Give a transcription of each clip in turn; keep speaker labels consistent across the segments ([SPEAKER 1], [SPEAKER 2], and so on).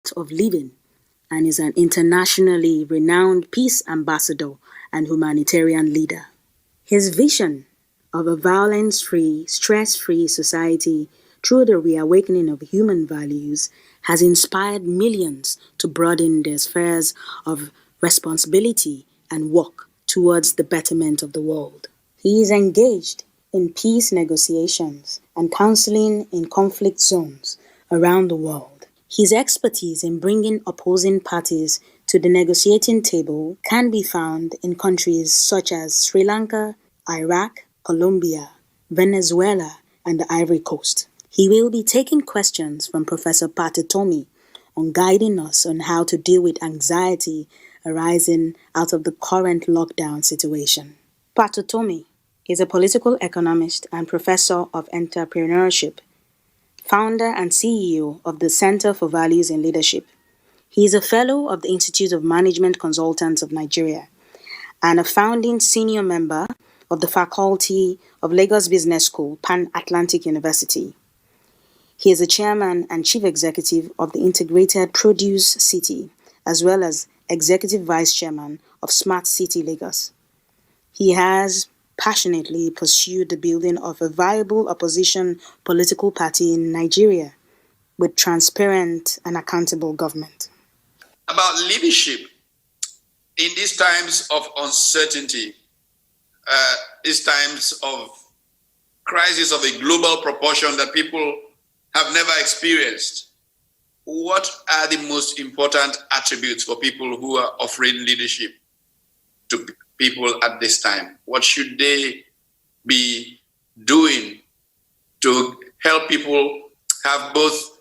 [SPEAKER 1] Art of Living and is an internationally renowned peace ambassador and humanitarian leader. His vision of a violence-free, stress-free society through the reawakening of human values has inspired millions to broaden their spheres of responsibility and work towards the betterment of the world. He is engaged in peace negotiations and counseling in conflict zones around the world. His expertise in bringing opposing parties to the negotiating table can be found in countries such as Sri Lanka, Iraq, Colombia, Venezuela, and the Ivory Coast. He will be taking questions from Professor Pat Utomi on guiding us on how to deal with anxiety arising out of the current lockdown situation. Pat Utomi is a political economist and professor of entrepreneurship, founder and CEO of the Center for Values in Leadership. He is a fellow of the Institute of Management Consultants of Nigeria and a founding senior member of the Faculty of Lagos Business School, Pan Atlantic University. He is the chairman and chief executive of the Integrated Produce City, as well as executive vice chairman of Smart City Lagos. He has passionately pursued the building of a viable opposition political party in Nigeria with transparent and accountable government.
[SPEAKER 2] About leadership in these times of uncertainty, these times of crisis of a global proportion that people have never experienced, what are the most important attributes for people who are offering leadership to people at this time? What should they be doing to help people have both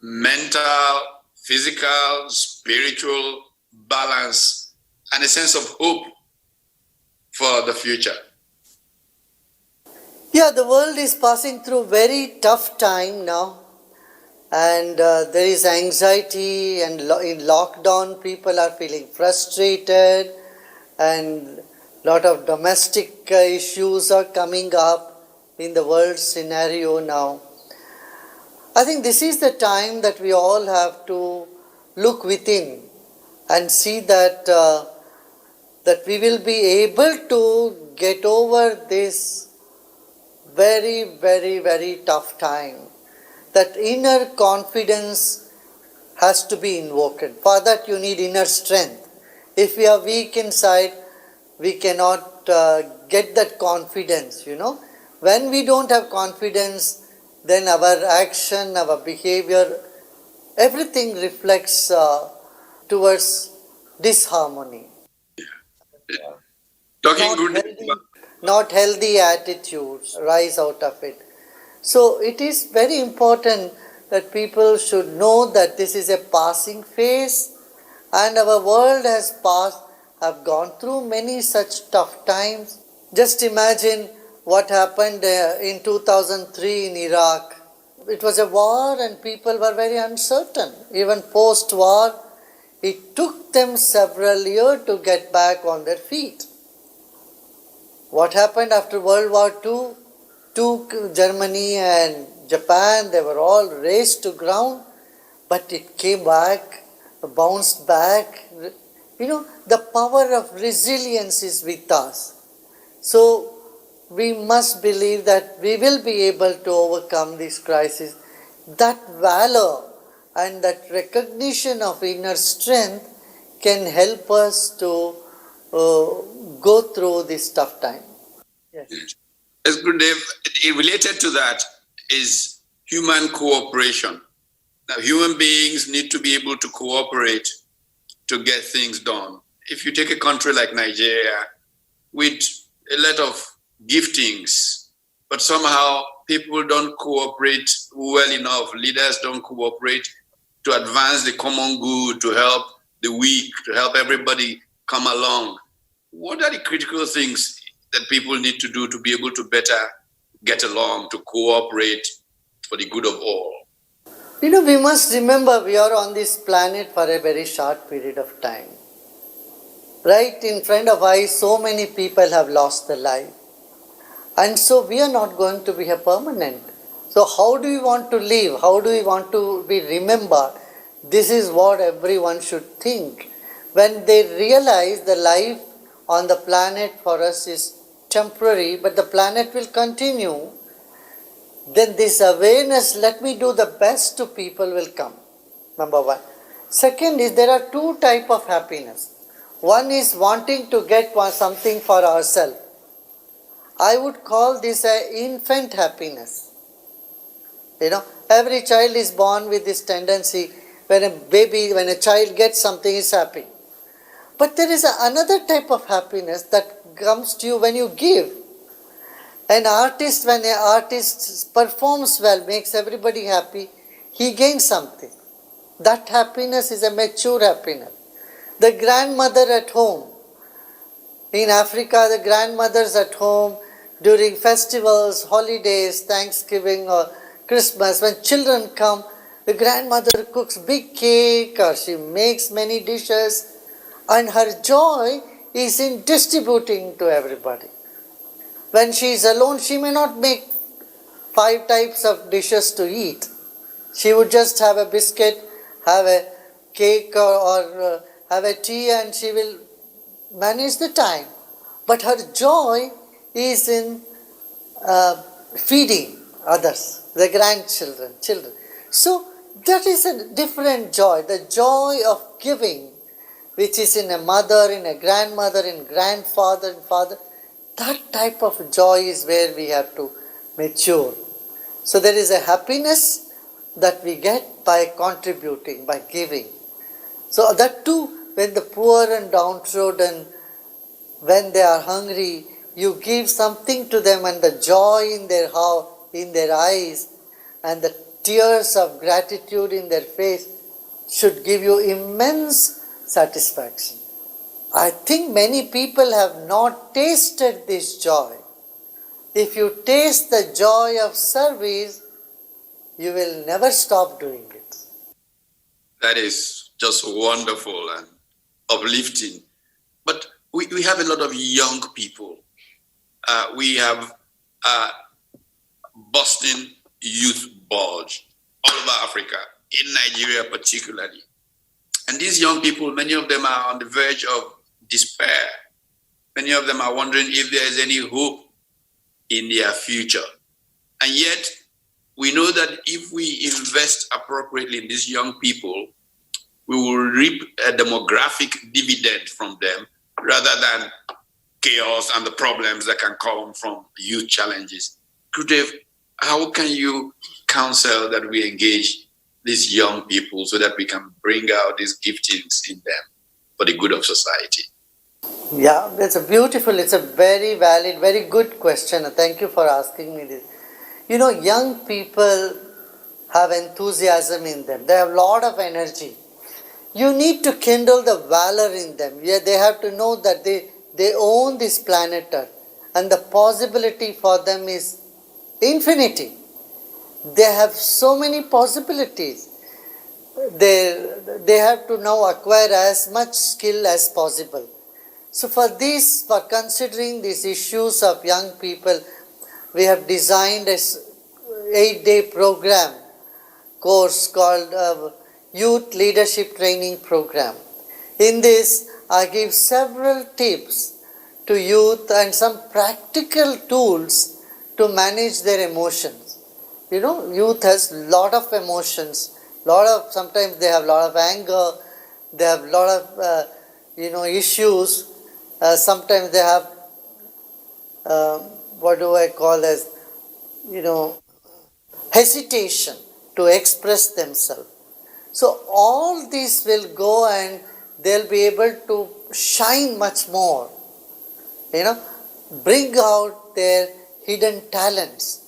[SPEAKER 2] mental, physical, spiritual balance and a sense of hope for the future?
[SPEAKER 3] Yeah, the world is passing through a very tough time now, and there is anxiety, and in lockdown people are feeling frustrated, and a lot of domestic issues are coming up in the world scenario now. I think this is the time that we all have to look within and see that that we will be able to get over this very, very, very tough time. That inner confidence has to be invoked. For that you need inner strength. If we are weak inside, we cannot get that confidence, When we don't have confidence, then our action, our behavior, everything reflects towards disharmony. Not healthy attitudes rise out of it. So it is very important that people should know that this is a passing phase, and our world have gone through many such tough times. Just imagine what happened in 2003 in Iraq. It was a war and people were very uncertain. Even post-war, it took them several years to get back on their feet. What happened after World War II? Germany and Japan, they were all razed to ground, but it came back, bounced back. The power of resilience is with us. So we must believe that we will be able to overcome this crisis. That valor and that recognition of inner strength can help us to go through this tough time. Yes.
[SPEAKER 2] As Gurudev, related to that is human cooperation. Now, human beings need to be able to cooperate to get things done. If you take a country like Nigeria with a lot of giftings, but somehow people don't cooperate well enough, leaders don't cooperate to advance the common good, to help the weak, to help everybody come along. What are the critical things that people need to do to be able to better get along, to cooperate for the good of all?
[SPEAKER 3] We must remember we are on this planet for a very short period of time. Right in front of us, so many people have lost their life. And so we are not going to be a permanent. So how do we want to live? How do we want to be remembered? This is what everyone should think. When they realize the life on the planet for us is temporary, but the planet will continue, then this awareness, let me do the best to people, will come. Number one. Second is there are two types of happiness. One is wanting to get something for ourselves. I would call this an infant happiness. Every child is born with this tendency. When a child gets something, he's happy. But there is another type of happiness that comes to you when you give. When an artist performs well, makes everybody happy, he gains something. That happiness is a mature happiness. The grandmother at home. In Africa, the grandmothers at home during festivals, holidays, Thanksgiving or Christmas, when children come, the grandmother cooks big cake or she makes many dishes, and her joy is in distributing to everybody. When she is alone, she may not make 5 types of dishes to eat. She would just have a biscuit, have a cake or have a tea, and she will manage the time. But her joy is in feeding others, the grandchildren, children. So that is a different joy, the joy of giving, which is in a mother, in a grandmother, in grandfather and father. That type of joy is where we have to mature. So there is a happiness that we get by contributing, by giving. So that too, when the poor and downtrodden, when they are hungry, you give something to them, and the joy in their heart, in their eyes, and the tears of gratitude in their face should give you immense satisfaction. I think many people have not tasted this joy. If you taste the joy of service, you will never stop doing it.
[SPEAKER 2] That is just wonderful and uplifting. But we have a lot of young people. We have busting youth bulge all over Africa, in Nigeria particularly. And these young people, many of them are on the verge of despair. Many of them are wondering if there is any hope in their future. And yet, we know that if we invest appropriately in these young people, we will reap a demographic dividend from them rather than chaos and the problems that can come from youth challenges. Gurudev, how can you counsel that we engage these young people so that we can bring out these giftings in them for the good of society?
[SPEAKER 3] Yeah, it's a very valid, very good question. Thank you for asking me this. Young people have enthusiasm in them. They have a lot of energy. You need to kindle the valor in them. Yeah, they have to know that they own this planet Earth, and the possibility for them is infinity. They have so many possibilities. They have to now acquire as much skill as possible. So for considering these issues of young people, we have designed a 8-day course called Youth Leadership Training Program. In this, I give several tips to youth and some practical tools to manage their emotions. Youth has a lot of emotions. Sometimes they have a lot of anger. They have a lot of issues. Sometimes they have hesitation to express themselves. So all these will go and they'll be able to shine much more, bring out their hidden talents.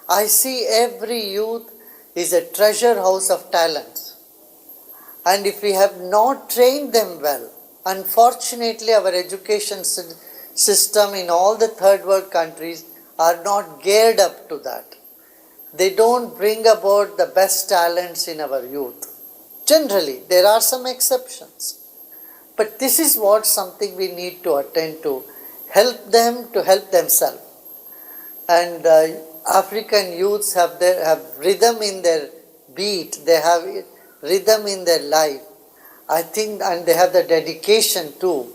[SPEAKER 3] I see every youth is a treasure house of talents. And if we have not trained them well, unfortunately our education system in all the third world countries are not geared up to that. They don't bring about the best talents in our youth. Generally, there are some exceptions. But this is something we need to attend to. Help them to help themselves. And African youths have rhythm in their beat. They have rhythm in their life, I think, and they have the dedication too,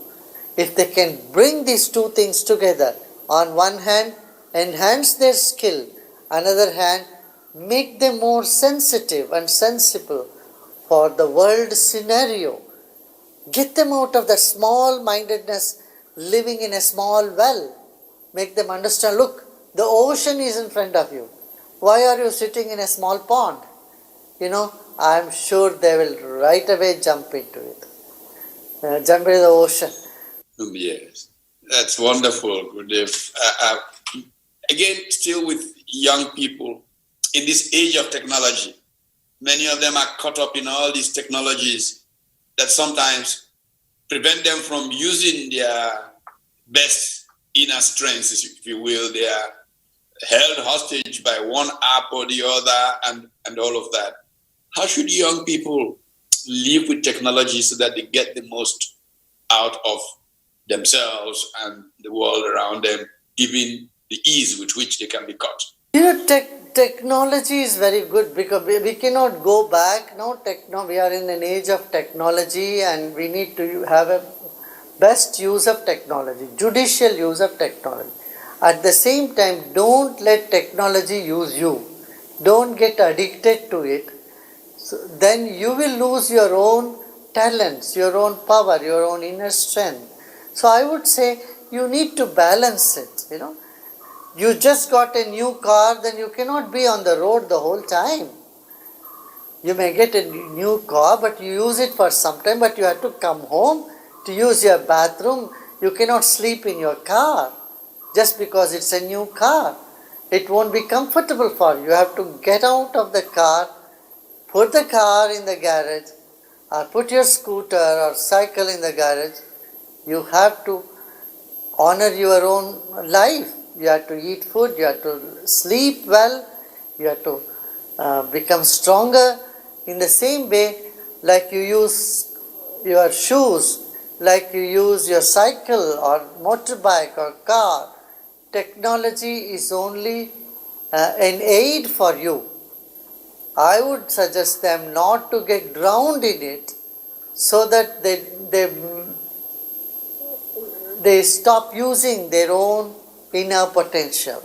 [SPEAKER 3] if they can bring these two things together, on one hand, enhance their skill, another hand, make them more sensitive and sensible for the world scenario. Get them out of the small mindedness, living in a small well. Make them understand, look, the ocean is in front of you. Why are you sitting in a small pond? I am sure they will right away jump into it. Jump into the ocean.
[SPEAKER 2] Yes, that's wonderful, Gurudev. Again, still with young people, in this age of technology, many of them are caught up in all these technologies that sometimes prevent them from using their best inner strengths, if you will. They are held hostage by one app or the other and all of that. How should young people live with technology so that they get the most out of themselves and the world around them, given the ease with which they can be caught?
[SPEAKER 3] Technology is very good because we cannot go back. We are in an age of technology and we need to have a best use of technology, judicial use of technology. At the same time, don't let technology use you. Don't get addicted to it. So then you will lose your own talents, your own power, your own inner strength. So I would say you need to balance it, You just got a new car, then you cannot be on the road the whole time. You may get a new car, but you use it for some time, but you have to come home to use your bathroom. You cannot sleep in your car just because it's a new car. It won't be comfortable for you. You have to get out of the car, put the car in the garage, or put your scooter or cycle in the garage. You have to honor your own life. You have to eat food, you have to sleep well, you have to become stronger. In the same way, like you use your shoes, like you use your cycle or motorbike or car, technology is only an aid for you. I would suggest them not to get drowned in it so that they stop using their own inner potential.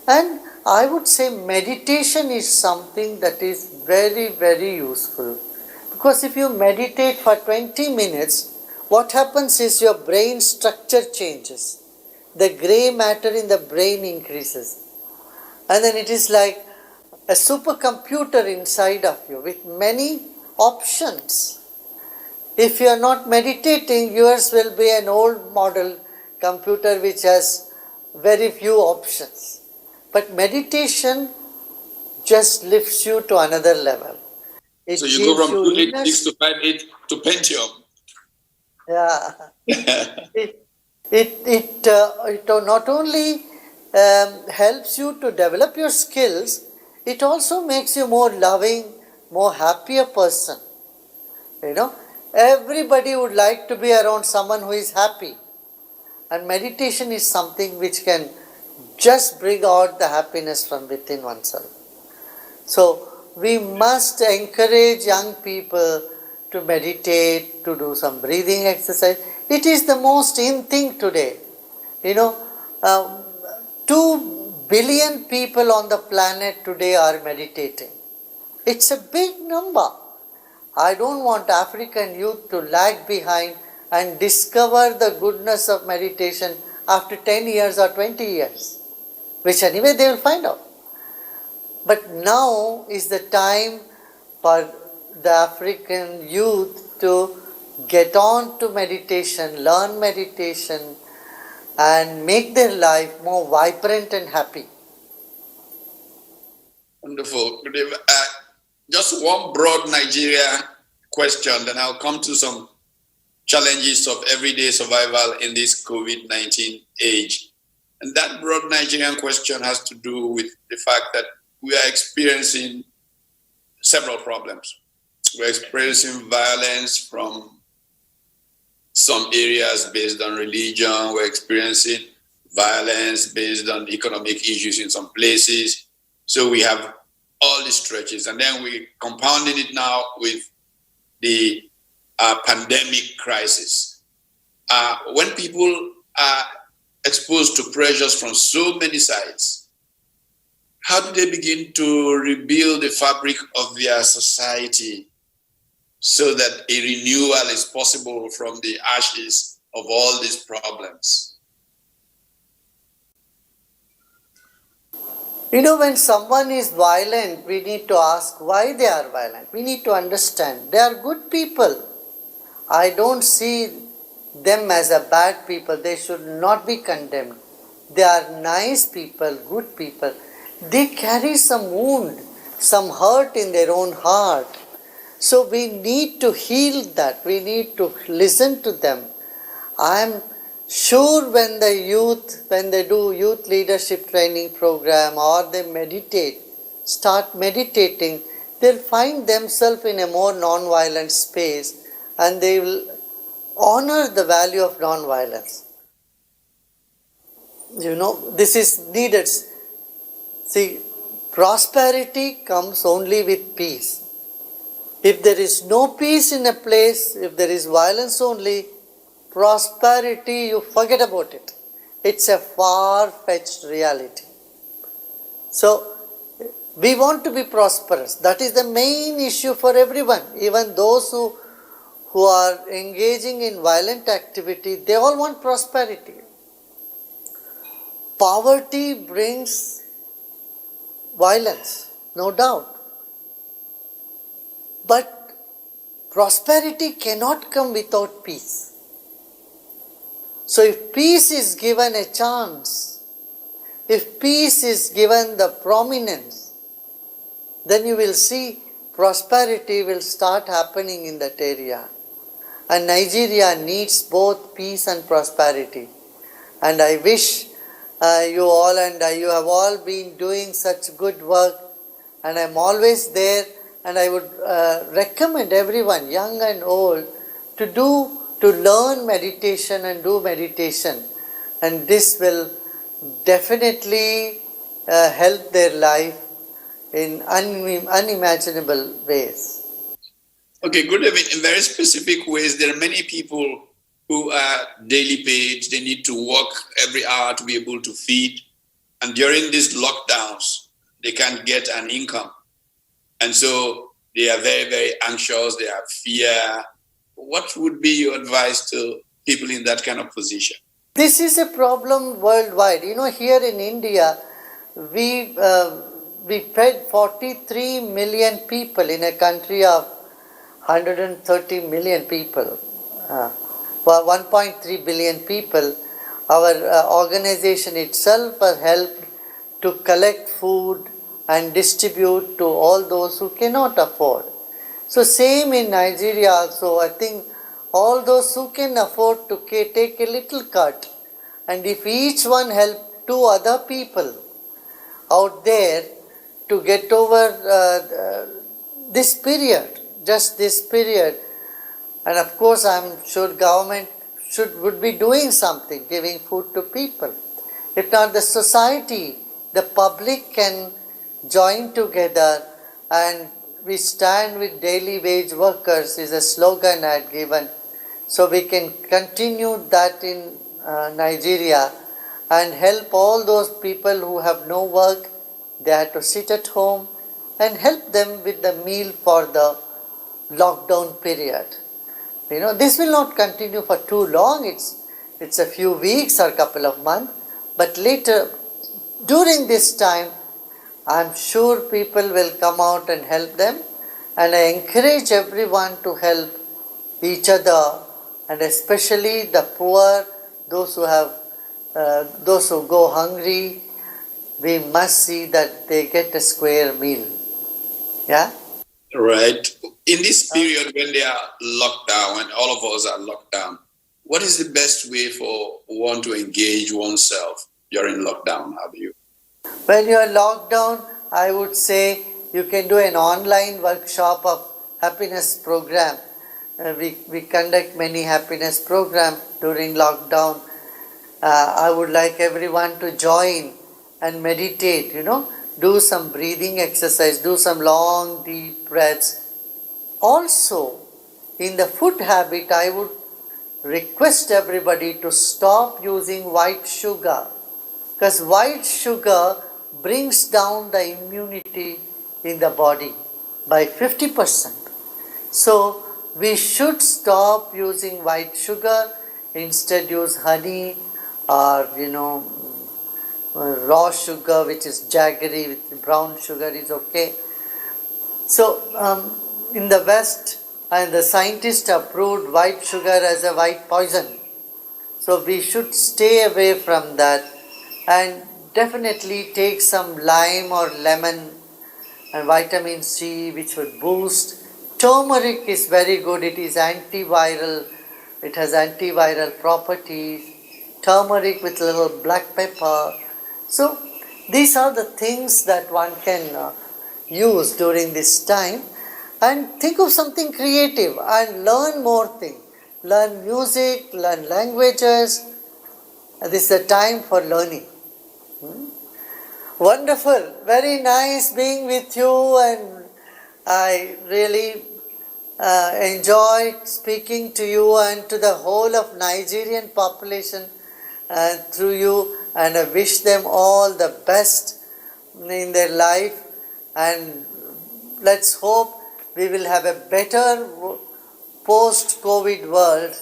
[SPEAKER 3] And I would say meditation is something that is very, very useful. Because if you meditate for 20 minutes, what happens is your brain structure changes. The grey matter in the brain increases. And then it is like a supercomputer inside of you with many options. If you are not meditating, yours will be an old model computer which has very few options. But meditation just lifts you to another level.
[SPEAKER 2] So you go from 286 to 58 to Pentium.
[SPEAKER 3] Yeah. It not only helps you to develop your skills, it also makes you more loving, more happier person. Everybody would like to be around someone who is happy. And meditation is something which can just bring out the happiness from within oneself. So we must encourage young people to meditate, to do some breathing exercise. It is the most in thing today. 2 billion people on the planet today are meditating. It's a big number. I don't want African youth to lag behind and discover the goodness of meditation after 10 years or 20 years, which anyway they will find out. But now is the time for the African youth to get on to meditation, learn meditation, and make their life more vibrant and happy.
[SPEAKER 2] Wonderful. Just one broad Nigeria question, then I'll come to some challenges of everyday survival in this COVID-19 age. And that broad Nigerian question has to do with the fact that we are experiencing several problems. We're experiencing violence from some areas based on religion. We're experiencing violence based on economic issues in some places. So we have all the stretches. And then we compounding it now with the pandemic crisis. When people are exposed to pressures from so many sides, how do they begin to rebuild the fabric of their society so that a renewal is possible from the ashes of all these problems?
[SPEAKER 3] When someone is violent, we need to ask why they are violent. We need to understand. They are good people. I don't see them as a bad people. They should not be condemned. They are nice people, good people. They carry some wound, some hurt in their own heart. So we need to heal that. We need to listen to them. I am sure when they do youth leadership training program or they start meditating, they'll find themselves in a more non-violent space and they will honor the value of non-violence. This is needed. See, prosperity comes only with peace. If there is no peace in a place, if there is violence only, prosperity, you forget about it. It's a far-fetched reality. So, we want to be prosperous. That is the main issue for everyone. Even those who are engaging in violent activity, they all want prosperity. Poverty brings violence, no doubt. But prosperity cannot come without peace. So if peace is given a chance, if peace is given the prominence, then you will see prosperity will start happening in that area. And Nigeria needs both peace and prosperity. And I wish you all and you have all been doing such good work, and I am always there, and I would recommend everyone, young and old, to learn meditation and do meditation, and this will definitely help their life in unimaginable ways.
[SPEAKER 2] Okay, good. In very specific ways, there are many people who are daily paid. They need to work every hour to be able to feed. And during these lockdowns, they can't get an income. And so they are very, very anxious. They have fear. What would be your advice to people in that kind of position?
[SPEAKER 3] This is a problem worldwide. Here in India, we fed 43 million people in a country of 130 million people. 1.3 billion people. Our organization itself has helped to collect food and distribute to all those who cannot afford. So same in Nigeria also. I think all those who can afford to take a little cut, and if each one help two other people out there to get over this period, just this period, and of course I'm sure government would be doing something, giving food to people. If not, the society, the public can join together, and we stand with daily wage workers is a slogan I had given. So we can continue that in Nigeria and help all those people who have no work. They have to sit at home, and help them with the meal for the lockdown period. This will not continue for too long. It's a few weeks or a couple of months. But later, during this time, I'm sure people will come out and help them. And I encourage everyone to help each other, and especially the poor, those who go hungry. We must see that they get a square meal. Yeah?
[SPEAKER 2] Right. In this period when they are locked down, when all of us are locked down, what is the best way for one to engage oneself during lockdown? Have you?
[SPEAKER 3] When you are locked down, I would say you can do an online workshop of happiness program. We conduct many happiness programs during lockdown. I would like everyone to join and meditate, do some breathing exercise, do some long deep breaths. Also, in the food habit, I would request everybody to stop using white sugar, because white sugar brings down the immunity in the body by 50%. So we should stop using white sugar, instead use honey or raw sugar, which is jaggery, with brown sugar is okay. So in the West, and the scientists approved white sugar as a white poison. So we should stay away from that and definitely take some lime or lemon and vitamin C, which would boost. Turmeric is very good. It is antiviral. It has antiviral properties. Turmeric with a little black pepper. So these are the things that one can use during this time. And think of something creative and learn more things. Learn music, learn languages. This is the time for learning. Wonderful. Very nice being with you, and I really enjoyed speaking to you and to the whole of Nigerian population through you, and I wish them all the best in their life, and let's hope we will have a better post-COVID world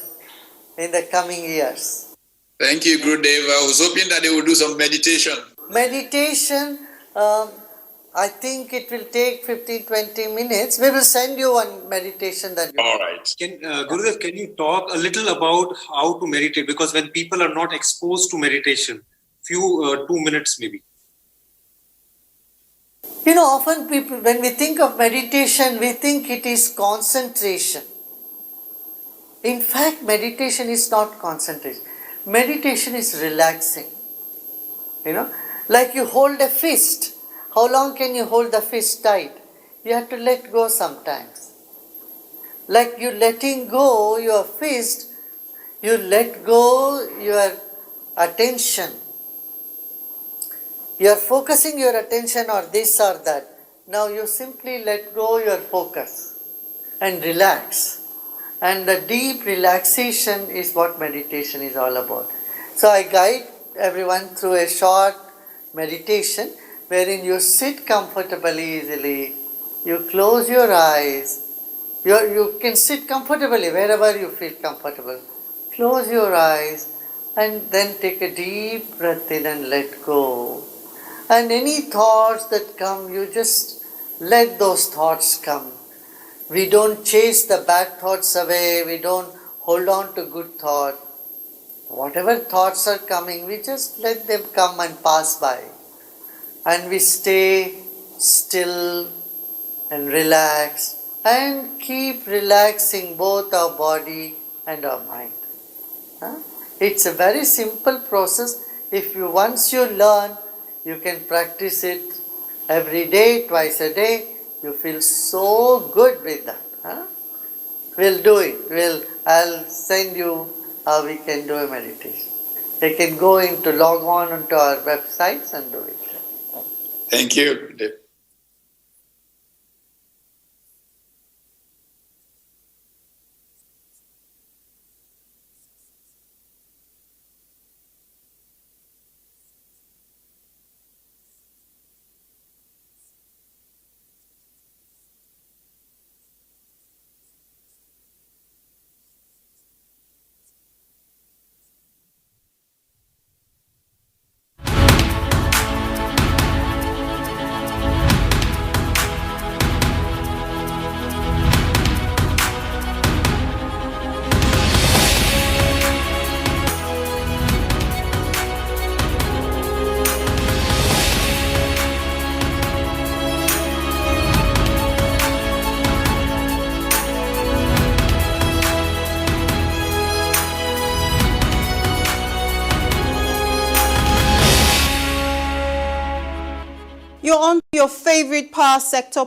[SPEAKER 3] in the coming years.
[SPEAKER 2] Thank you, Gurudev. I was hoping that they would do some meditation.
[SPEAKER 3] Meditation, I think it will take 15-20 minutes. We will send you one meditation that
[SPEAKER 2] All right.
[SPEAKER 4] Gurudev, can you talk a little about how to meditate? Because when people are not exposed to meditation, 2 minutes maybe.
[SPEAKER 3] Often people, when we think of meditation, we think it is concentration. In fact, meditation is not concentration. Meditation is relaxing. Like you hold a fist. How long can you hold the fist tight? You have to let go sometimes. Like you letting go your fist, you let go your attention. You are focusing your attention on this or that. Now you simply let go your focus and relax. And the deep relaxation is what meditation is all about. So I guide everyone through a short meditation wherein you sit comfortably easily, you close your eyes, you can sit comfortably wherever you feel comfortable. Close your eyes and then take a deep breath in and let go. And any thoughts that come, you just let those thoughts come. We don't chase the bad thoughts away, we don't hold on to good thoughts. Whatever thoughts are coming, we just let them come and pass by. And we stay still and relax and keep relaxing both our body and our mind. It's a very simple process. Once you learn, you can practice it every day, twice a day. You feel so good with that. We'll do it. I'll send you how we can do a meditation. They can log on onto our websites and do it.
[SPEAKER 2] Thank you, Gurudev.
[SPEAKER 5] You're on your favorite power sector